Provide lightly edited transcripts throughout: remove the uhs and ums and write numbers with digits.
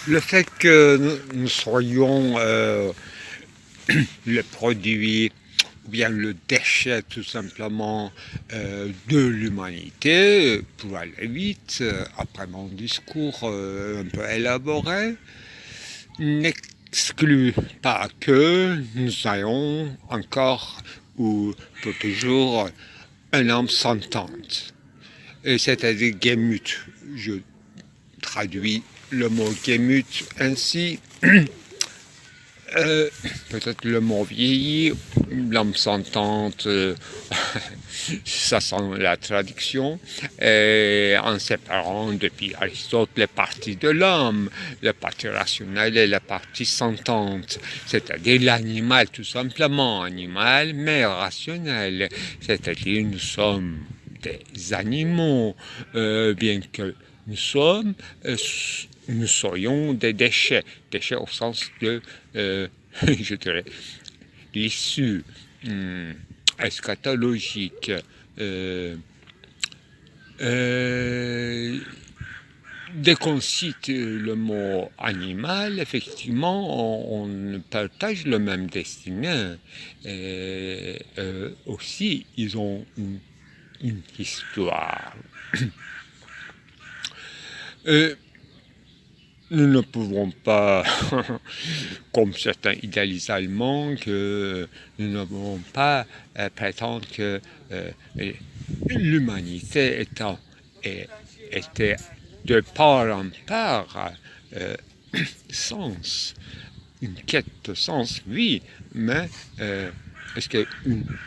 Le fait que nous soyons le produit ou bien le déchet tout simplement de l'humanité, pour aller vite, après mon discours un peu élaboré, n'exclut pas que nous ayons encore ou pour toujours un âme sentante. C'est-à-dire Gemüt. Je traduis le mot Gemüt ainsi. Euh, Peut-être le mot vieilli, l'âme sentante, ça sent la traduction, en séparant depuis Aristote les parties de l'âme, la partie rationnelle et la partie sentante, c'est-à-dire l'animal tout simplement, animal mais rationnel, c'est-à-dire nous sommes des animaux, bien que nous soyons des déchets, déchets au sens de, je dirais, l'issue eschatologique. Dès qu'on cite le mot animal, effectivement, on partage le même destin. Aussi, ils ont une histoire. Nous ne pouvons pas, comme certains idéalistes allemands, que nous ne pouvons pas prétendre que l'humanité était de part en part sens, une quête de sens, oui, mais est-ce que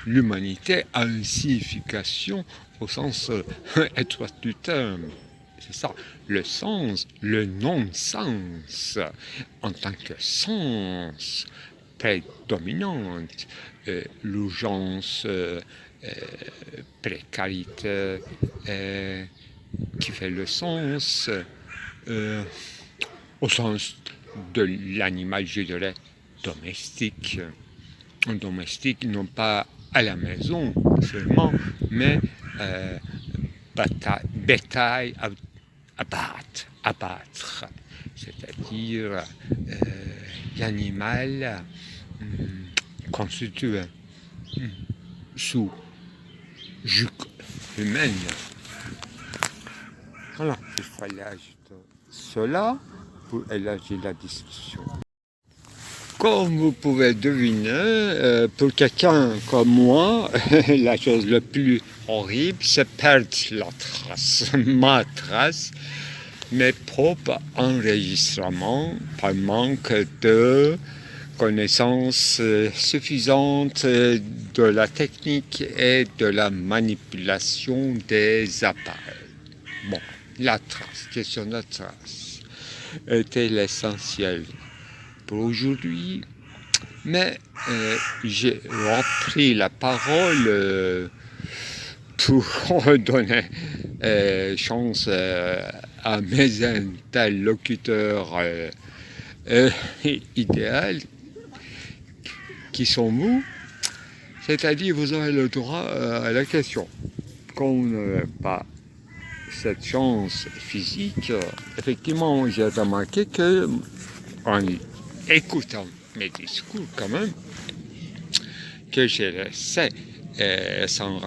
l'humanité a une signification au sens étroit du terme? C'est ça, le sens, le non-sens, en tant que sens prédominante, l'urgence, précarité, qui fait le sens, au sens de l'animal, je dirais, domestique. Domestique, non pas à la maison seulement, mais bétail abattre, c'est-à-dire l'animal constitué sous joug humaine. Voilà, il fallait ajouter cela pour élargir la discussion. Comme vous pouvez deviner, pour quelqu'un comme moi, la chose la plus horrible, c'est perdre la trace, ma trace, mes propres enregistrements par manque de connaissances suffisantes de la technique et de la manipulation des appareils. Bon, la trace, question de la trace, était l'essentiel pour aujourd'hui, mais j'ai repris la parole pour donner chance à mes interlocuteurs idéaux qui sont vous, c'est-à-dire vous aurez le droit à la question. Quand on n'a pas cette chance physique, effectivement, j'ai remarqué que en écoutant mes discours quand même, que j'ai laissé sans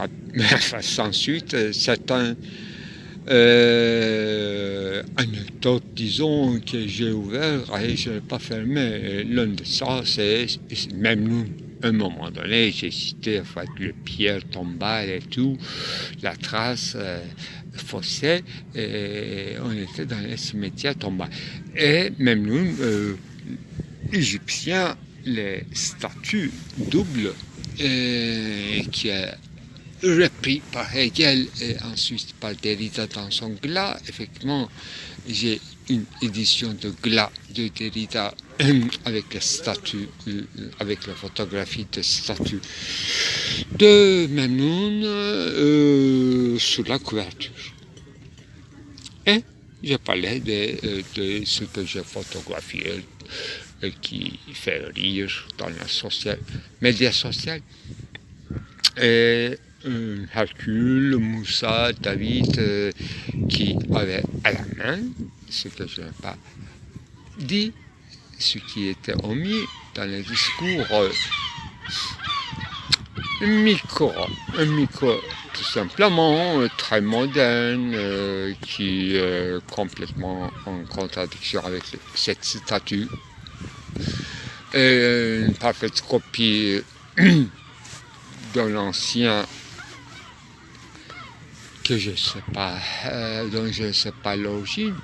suite certains anecdotes, disons, que j'ai ouvert et je n'ai pas fermé. L'un de ça, c'est même nous, à un moment donné, j'ai cité en fait, le pierre tombale et tout, la trace fossée, et on était dans les cimetières tombales. Et même nous, Égyptiens, les statues doubles qui est repris par Hegel et ensuite par Derrida dans son Glas. Effectivement, j'ai une édition de Glas de Derrida avec les statues, avec la photographie de statues de Memnoun sur la couverture. Et je parlais de ce que j'ai photographié qui fait rire dans les médias sociaux. Et Hercule, Moussa, David, qui avait à la main, ce que je n'ai pas dit ce qui était omis dans le discours. Un micro tout simplement très moderne, qui est complètement en contradiction avec cette statue. Une parfaite copie d'un ancien que je sais pas, dont je ne sais pas l'origine.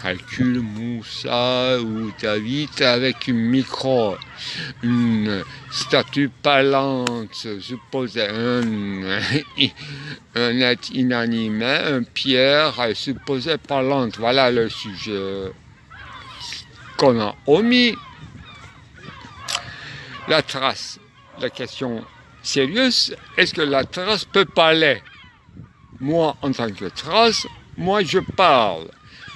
Hercule, Moussa ou David avec une statue parlante, supposée un être inanimé, une pierre supposée parlante. Voilà le sujet qu'on a omis. La trace, la question sérieuse, est-ce que la trace peut parler? Moi, en tant que trace, moi je parle.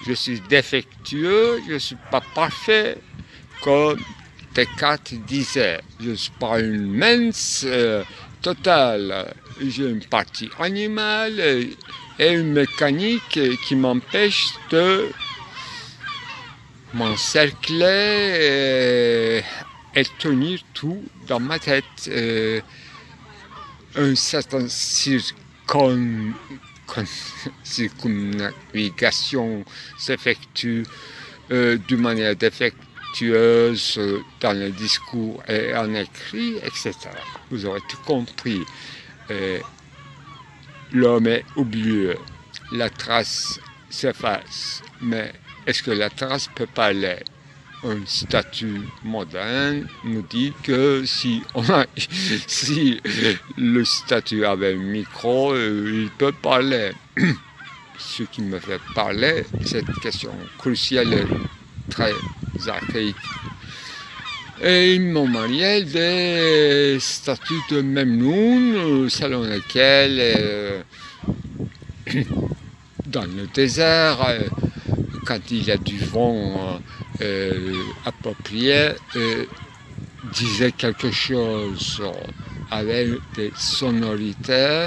Je suis défectueux, je ne suis pas parfait, comme Descartes disait. Je ne suis pas une mince totale. J'ai une partie animale et une mécanique qui m'empêche de m'encercler et tenir tout dans ma tête. Un certain circumnavigation s'effectue d'une manière défectueuse dans le discours et en écrit, etc. Vous aurez tout compris. L'homme est oublieux, la trace s'efface, mais est-ce que la trace peut parler? Une statue moderne nous dit que si le statue avait un micro, il peut parler. Ce qui me fait parler, cette question cruciale et très archaïque. Et ils m'ont marié des statues de Memnoun, selon lesquelles, dans le désert, quand il y a du vent approprié, disait quelque chose avec des sonorités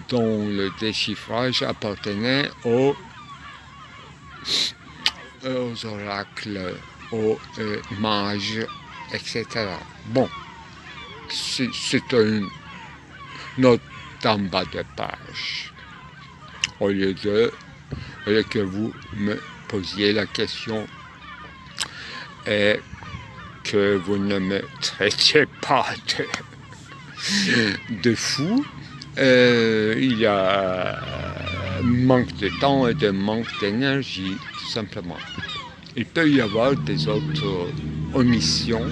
dont le déchiffrage appartenait aux oracles, aux mages, etc. Bon, c'est une note en bas de page. Au lieu que vous me posiez la question et que vous ne me traitiez pas de fou, il y a manque de temps et de manque d'énergie, tout simplement. Il peut y avoir des autres omissions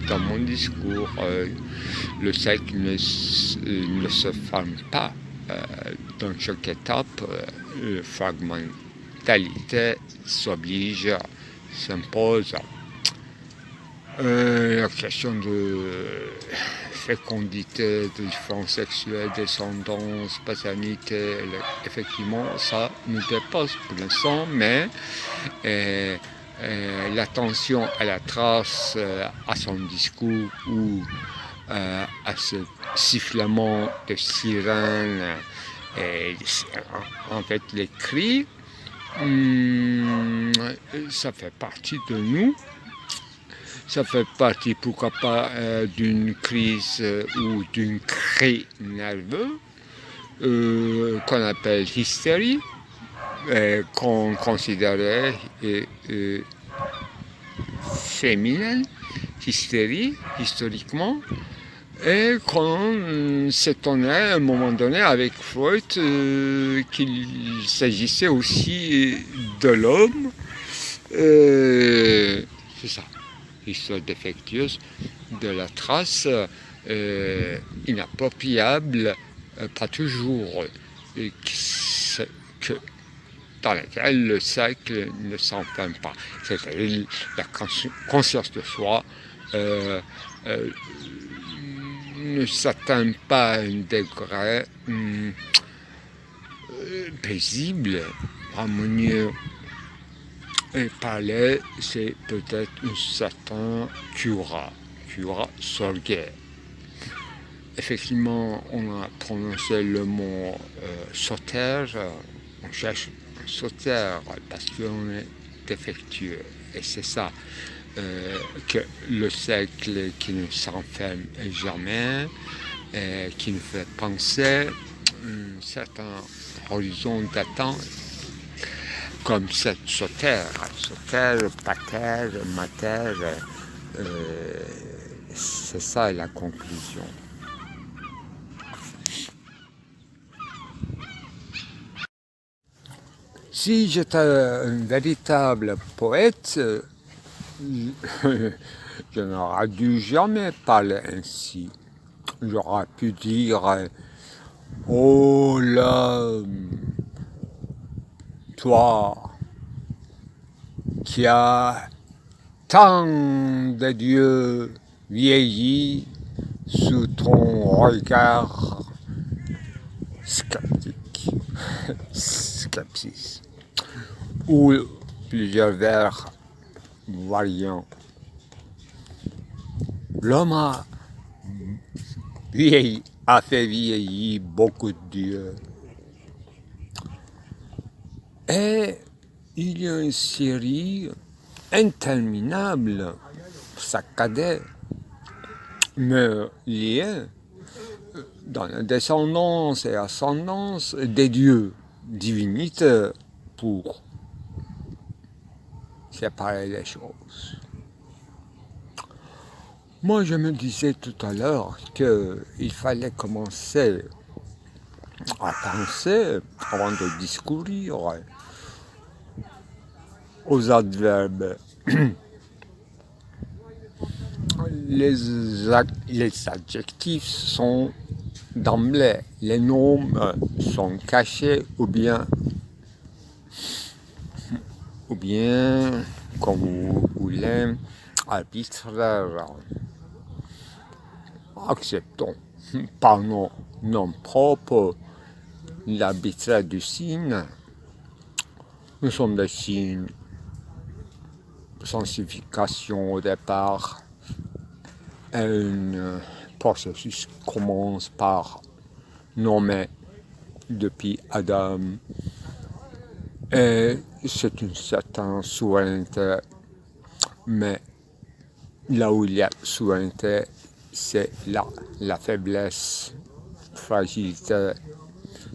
dans mon discours. Le cercle ne se forme pas dans chaque étape. La fragmentalité s'oblige, s'impose. La question de fécondité, de différences sexuelles, descendance, paternité, effectivement, ça nous dépasse pour l'instant, mais l'attention à la trace, à son discours ou à ce sifflement de sirène, en fait les cris, ça fait partie de nous. Ça fait partie, pourquoi pas, d'une crise ou d'une cri nerveux qu'on appelle hystérie, qu'on considérait féminine, hystérie, historiquement, et qu'on s'étonnait à un moment donné avec Freud qu'il s'agissait aussi de l'homme. C'est ça. Histoire défectueuse de la trace inappropriable, pas toujours, dans laquelle le cercle ne s'enferme pas. C'est-à-dire la conscience de soi ne s'atteint pas à un degré paisible, harmonieux. Et parler, c'est peut-être un certain cura Sorguet. Effectivement, on a prononcé le mot sautère, on cherche un sauteur parce qu'on est défectueux. Et c'est ça que le siècle qui ne s'enferme jamais, qui nous fait penser un certain horizon d'attente comme cette soter, pater, mater, c'est ça la conclusion. Si j'étais un véritable poète, je n'aurais dû jamais parler ainsi. J'aurais pu dire « Oh là, toi qui as tant de dieux vieillis sous ton regard sceptique, skepsis, ou plusieurs vers variants. L'homme a fait vieillir beaucoup de dieux. Et il y a une série interminable, saccadée, mais liée dans la descendance et ascendance des dieux, divinités, pour séparer les choses. Moi, je me disais tout à l'heure qu'il fallait commencer à penser, avant de discourir, aux adverbes. Les adjectifs sont d'emblée, les noms sont cachés ou bien, comme vous voulez, arbitraires. Acceptons par nos noms propres l'arbitraire du signe. Nous sommes des signes de sensification au départ. Un processus commence par nommer depuis Adam. Et c'est une certaine souveraineté, mais là où il y a souveraineté, c'est là la faiblesse, fragilité.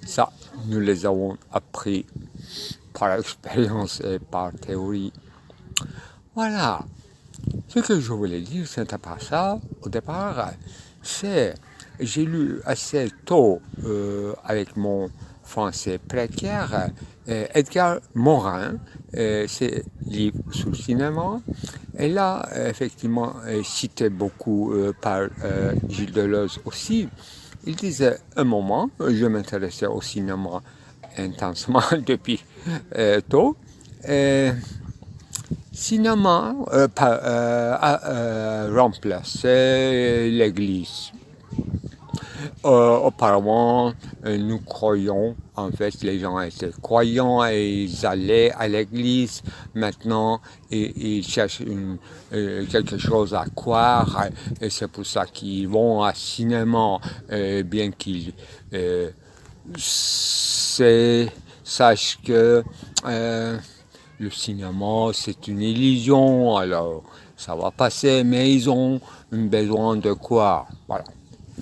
Ça, nous les avons appris par expérience et par théorie. Voilà. Ce que je voulais dire, c'est pas ça. Au départ, j'ai lu assez tôt, avec mon français précaire, Edgar Morin, ses livres sur le cinéma. Et là, effectivement, cité beaucoup par Gilles Deleuze aussi. Il disait, un moment, je m'intéressais au cinéma intensément depuis tôt. Cinéma a remplacé l'église. Auparavant, nous croyons, en fait, les gens étaient croyants et ils allaient à l'église. Maintenant, ils cherchent quelque chose à croire et c'est pour ça qu'ils vont au cinéma, bien qu'ils sachent que le cinéma, c'est une illusion, alors ça va passer, mais ils ont besoin de quoi. Voilà.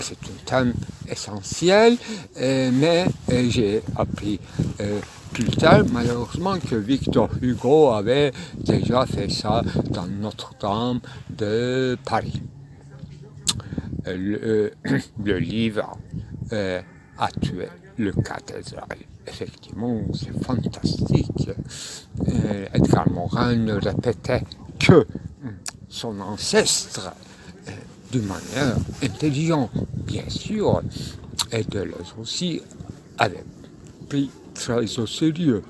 C'est un thème essentiel, mais j'ai appris plus tard, malheureusement, que Victor Hugo avait déjà fait ça dans Notre-Dame de Paris. Le livre a tué le cathédrale. Effectivement, c'est fantastique. Edgar Morin ne répétait que son ancêtre d'une manière intelligente, bien sûr, et Deleuze aussi avait pris très au sérieux.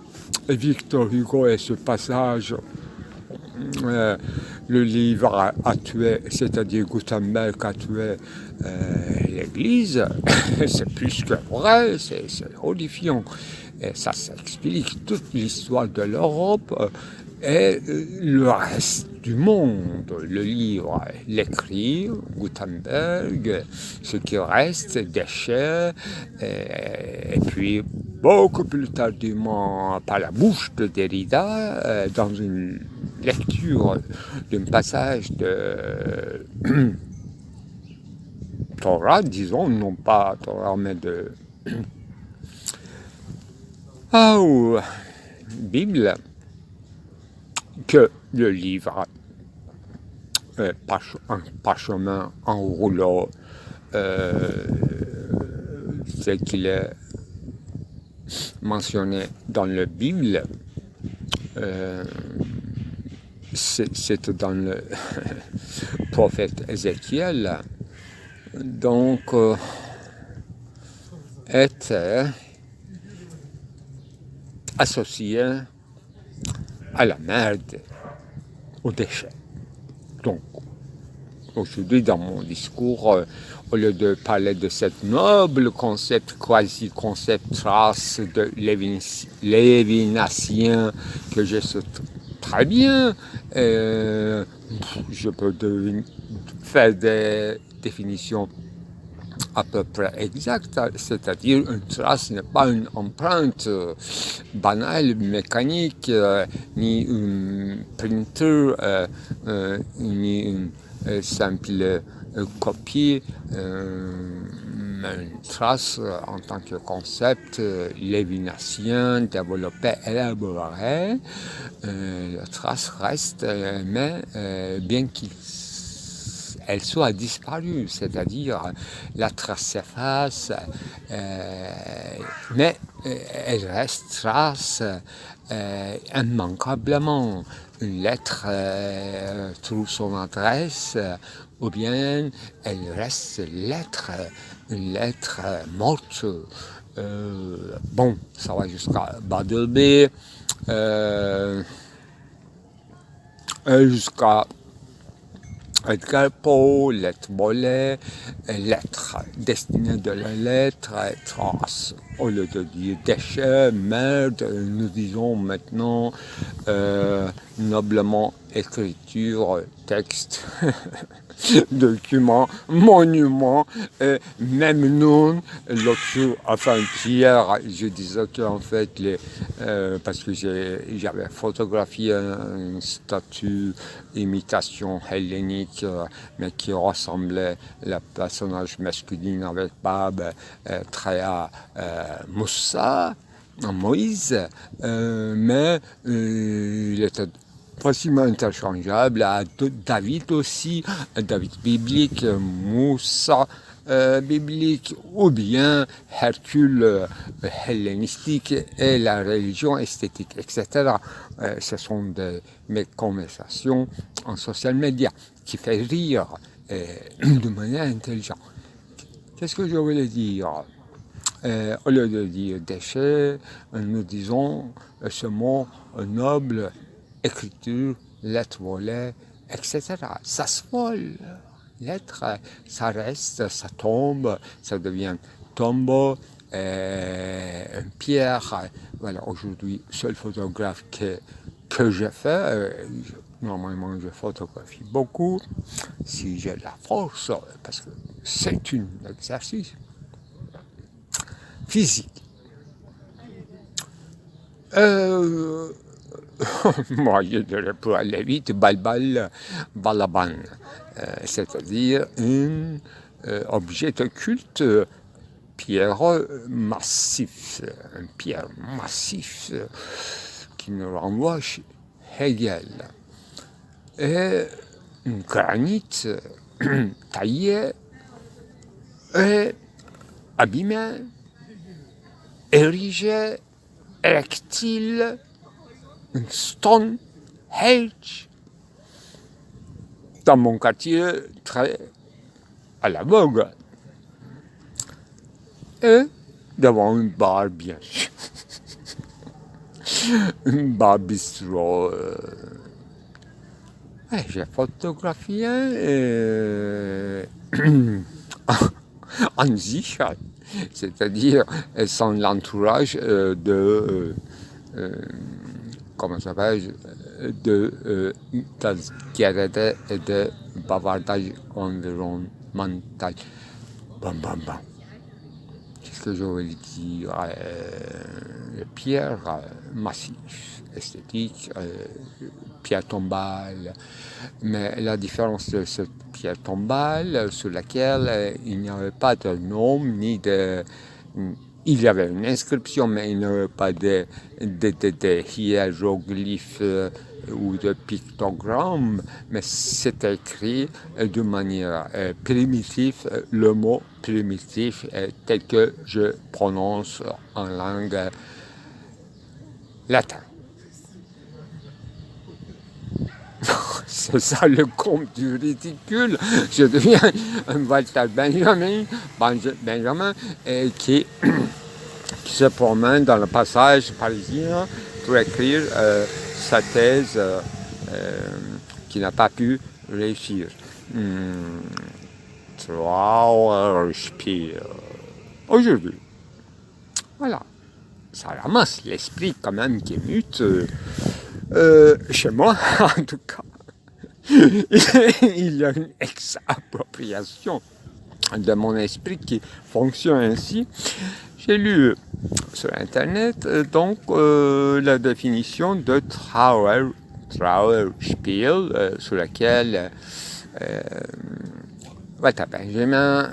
Et Victor Hugo et ce passage, le livre a tué, c'est-à-dire Gutenberg a tué l'Église, c'est plus que vrai, c'est horrifiant. Et ça explique toute l'histoire de l'Europe et le reste du monde. Le livre, l'écrire, Gutenberg, ce qui reste, déchets, et puis beaucoup plus tardivement par la bouche de Derrida, dans une lecture d'un passage de Torah, disons, non pas Torah, mais de Bible, que le livre un parchemin en rouleau, tel qu'il est mentionné dans la Bible, c'est dans le prophète Ézéchiel, donc était associé à la merde, aux déchets. Donc, aujourd'hui, dans mon discours, au lieu de parler de cette noble concept, quasi-concept, trace de lévinatien que je sais très bien, je peux faire des définitions à peu près exactes, c'est-à-dire une trace n'est pas une empreinte banale, mécanique, ni une printer, ni une simple copie, une trace en tant que concept lévinassien, développé, élaboré. La trace reste, mais bien qu'elle soit disparue, c'est-à-dire la trace s'efface, mais elle reste trace immanquablement. Une lettre trouve son adresse, ou bien elle reste lettre, une lettre morte. Bon, ça va jusqu'à Bartleby, jusqu'à Edgar Poe, lettre volée, lettre destinée de la lettre, trace. Au lieu de dire déchets, merde, nous disons maintenant noblement écriture, texte, document, monument, même non. L'autre jour, enfin hier, je disais qu'en fait, parce que j'avais photographié une statue imitation hellénique, mais qui ressemblait le personnage masculin avec barbe, très à Moussa, Moïse, mais il était facilement interchangeable à David aussi, David biblique, Moussa biblique, ou bien Hercule hellénistique et la religion esthétique, etc. Ce sont mes conversations en social media qui fait rire de manière intelligente. Qu'est-ce que je voulais dire? Au lieu de dire déchets, nous disons ce mot noble, écriture, lettre volée, etc. Ça se vole. Lettre, ça reste, ça tombe, ça devient tombeau, une pierre. Voilà, aujourd'hui, seul photographe que je fais, normalement je photographie beaucoup, si j'ai la force, parce que c'est un exercice physique. Moi, je dirais pour aller vite, balbal, balaban, c'est-à-dire un objet de culte, pierre massif, une pierre massif qui nous renvoie chez Hegel. Et un granit taillé et abîmé, érigé, érectile, un Stonehenge, dans mon quartier, très à la vogue. Et devant une bar, bien sûr. Une bar bistrot. J'ai photographié en Zichal, c'est-à-dire sans l'entourage comment ça s'appelle, de Tazkirete et de bavardage environnemental. Bam, bam, bam. qu'est-ce que je voulais dire, pierre massif, esthétique, pierre tombale. Mais la différence de cette pierre tombale sur laquelle il n'y avait pas de nom ni de... Il y avait une inscription, mais il n'y avait pas de hiéroglyphes ou de pictogrammes, mais c'était écrit de manière primitive, le mot primitif tel que je prononce en langue latine. C'est ça le comble du ridicule. Je deviens un Walter Benjamin qui se promène dans le passage parisien pour écrire sa thèse qui n'a pas pu réussir. Trauerspiel. Aujourd'hui. Voilà. Ça ramasse l'esprit quand même qui mute. Chez moi, en tout cas. Il y a une ex-appropriation de mon esprit qui fonctionne ainsi. J'ai lu sur Internet la définition de Trauerspiel, sur laquelle Walter Benjamin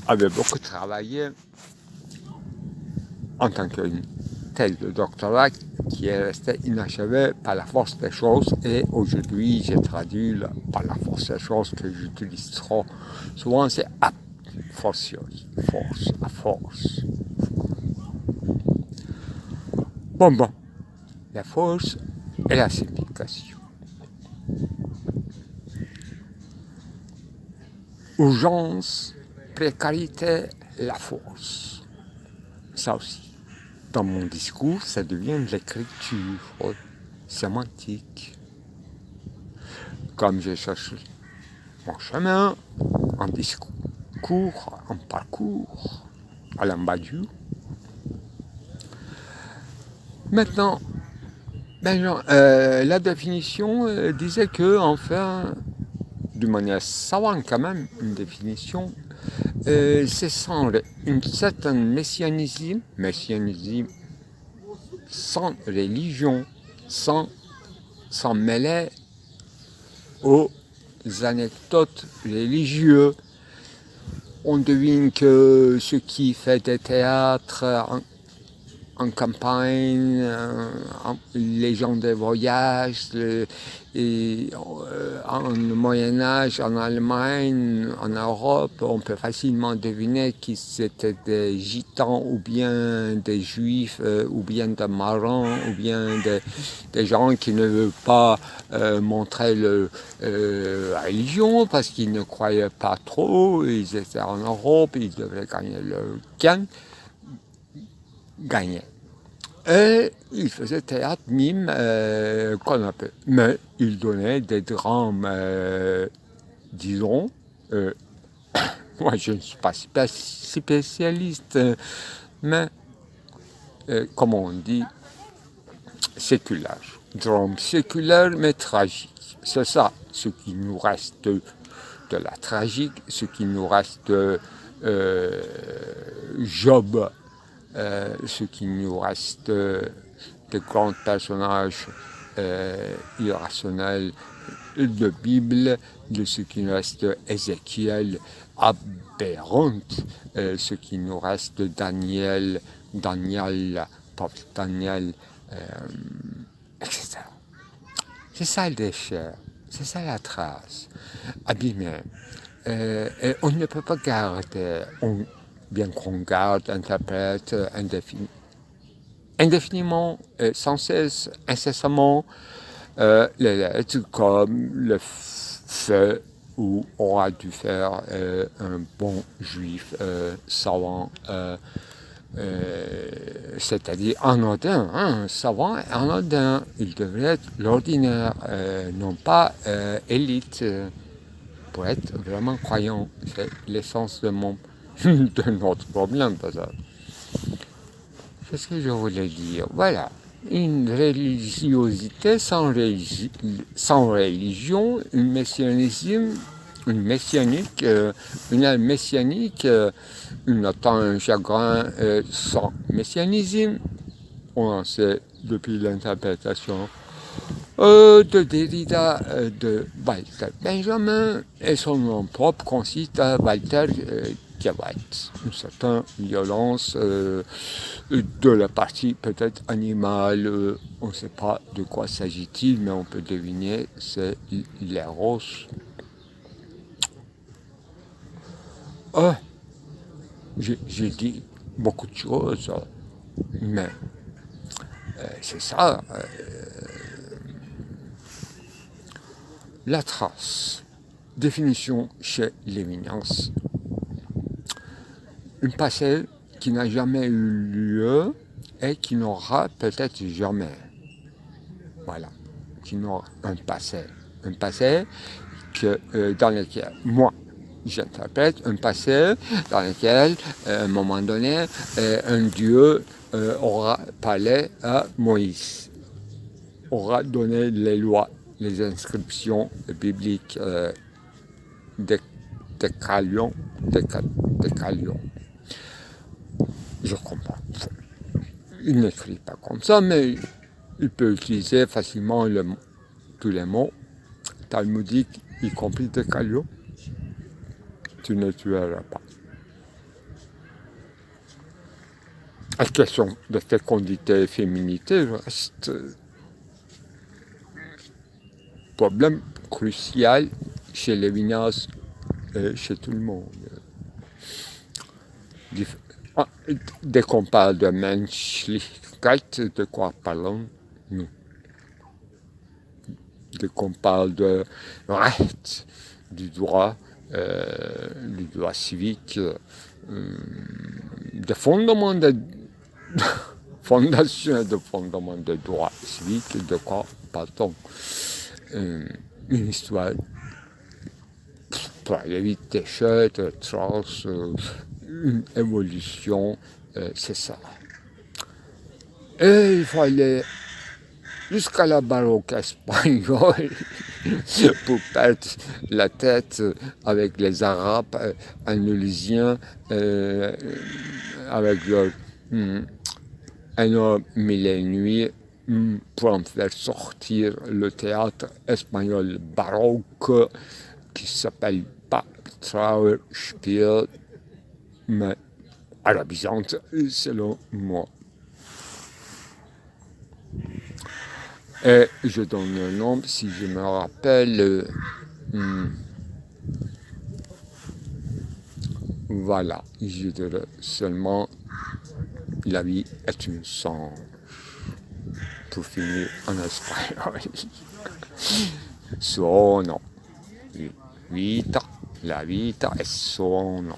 avait beaucoup travaillé en tant qu'une thèse de doctorat qui est restée inachevée par la force des choses, et aujourd'hui j'ai traduit par la force des choses que j'utilise trop souvent, c'est a fortiori, force, à force. Bon, la force et la signification. Urgence, précarité, la force. Ça aussi. Dans mon discours, ça devient de l'écriture sémantique. Comme j'ai cherché mon chemin en discours, en parcours, à l'embadure. Maintenant, la définition disait que, enfin, d'une manière savante quand même, une définition, c'est sans une certaine messianisme sans religion, sans mêler aux anecdotes religieuses. On devine que ce qui fait des théâtres en campagne, les gens de voyage, en Moyen-Âge, en Allemagne, en Europe, on peut facilement deviner qu'ils étaient des gitans ou bien des juifs ou bien des marins ou bien des gens qui ne veulent pas montrer la religion parce qu'ils ne croyaient pas trop, ils étaient en Europe, ils devaient gagner leur gain. Et il faisait théâtre, mime, qu'on appelle. Mais il donnait des drames, disons, moi je ne suis pas spécialiste, mais comme on dit, séculaire. Drame séculaire mais tragique. C'est ça ce qui nous reste de la tragique, ce qui nous reste Job. Ce qui nous reste des grands personnages irrationnels de Bible, de ce qui nous reste Ézéchiel aberrant, ce qui nous reste Daniel, etc. C'est ça le déchet, c'est ça la trace, abîmée. Et on ne peut pas garder, bien qu'on garde, interprète indéfiniment, sans cesse, incessamment, les lettres comme le feu où aura dû faire un bon juif savant, c'est-à-dire anodin, savant et anodin. Il devrait être l'ordinaire, non pas élite, pour être vraiment croyant. C'est l'essence de notre problème, peut-être. Qu'est-ce que je voulais dire? Voilà, une religiosité sans religion, un messianisme une âme messianique, notant un chagrin sans messianisme. On en sait depuis l'interprétation de Derrida, de Walter Benjamin, et son nom propre consiste à Walter Gewalt, une certaine violence de la partie peut-être animale, on ne sait pas de quoi s'agit-il, mais on peut deviner, c'est l'éros. J'ai dit beaucoup de choses, mais c'est ça, la trace. Définition chez Lévinas. Une passé qui n'a jamais eu lieu et qui n'aura peut-être jamais. Voilà, qui n'aura un passé que, dans lequel moi j'interprète un passé dans lequel, à un moment donné, un Dieu aura parlé à Moïse, aura donné les lois, les inscriptions bibliques des Calions. Je comprends. Il n'écrit pas comme ça, mais il peut utiliser facilement tous les mots talmudiques, y compris des Calions. Tu ne tueras pas. La question de fécondité et féminité reste problème crucial chez Lévinas et chez tout le monde. Dès qu'on parle de Menschlichkeit, de quoi parlons-nous? Dès qu'on parle de Recht, du droit civique, de fondement de fondation et de fondement de droit civique, de quoi parle-t-on? Une histoire vite chouette, trace, une évolution, c'est ça. Et il fallait jusqu'à la baroque espagnole pour perdre la tête avec les Arabes andalousiens, avec leur énorme Mille et une nuits, pour en faire sortir le théâtre espagnol baroque qui s'appelle pas Trauerspiel, mais arabisante selon moi. Et je donne le nom, si je me rappelle, voilà, je dirais seulement la vie est une songe, pour finir en espagnol. Sono, vita, la vita est sono.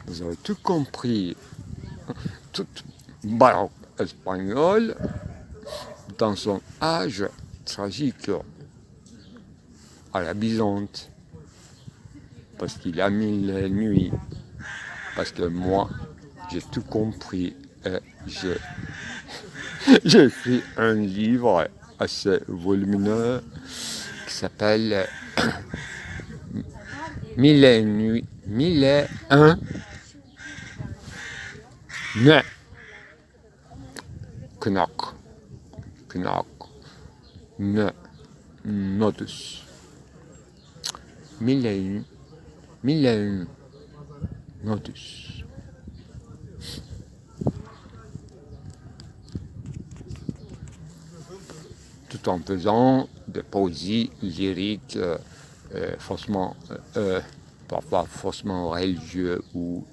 Vous avez tout compris, tout baroque espagnol, dans son âge tragique, arabisante, parce qu'il a mis les nuits, parce que moi, j'ai tout compris, et j'ai écrit un livre assez volumineux qui s'appelle Mille et une nuits, mille et un nuits. Knock, nodus. Mille et une nodus. Tout en faisant des poésies lyriques, parfois faussement religieux, ou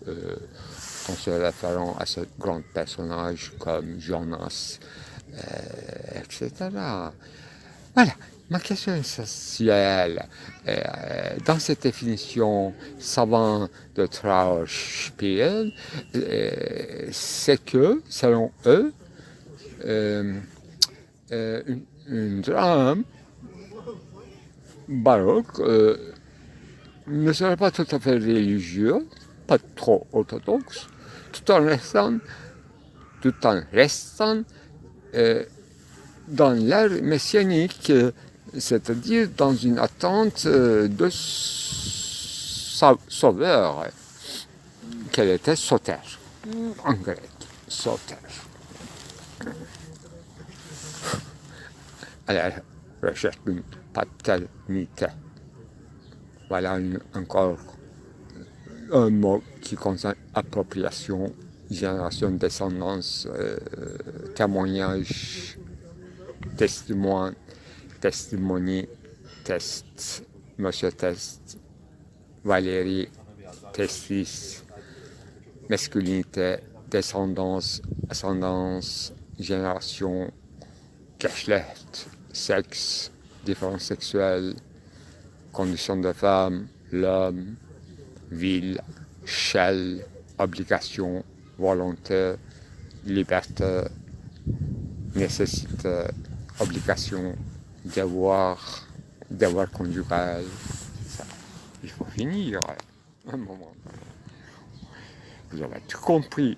en se référant à ce grand personnage comme Jonas, etc. Voilà, ma question essentielle dans cette définition savante de Trauerspiel, c'est que, selon eux, une drame baroque ne serait pas tout à fait religieux, pas trop orthodoxe, tout en restant dans l'ère messianique c'est-à-dire dans une attente de sauveur, qu'elle était sauter, en grec, sauter. À la recherche d'une paternité. Voilà encore un mot qui concerne appropriation, génération, descendance, témoignage, testimony, test, monsieur test, Valérie, testis, masculinité, descendance, ascendance, génération, Geschlecht, sexe, différence sexuelle, condition de femme, l'homme, ville, shell, obligation, volonté, liberté, nécessité, obligation, devoir, devoir conjugal. Ça, il faut finir un moment. Vous avez tout compris.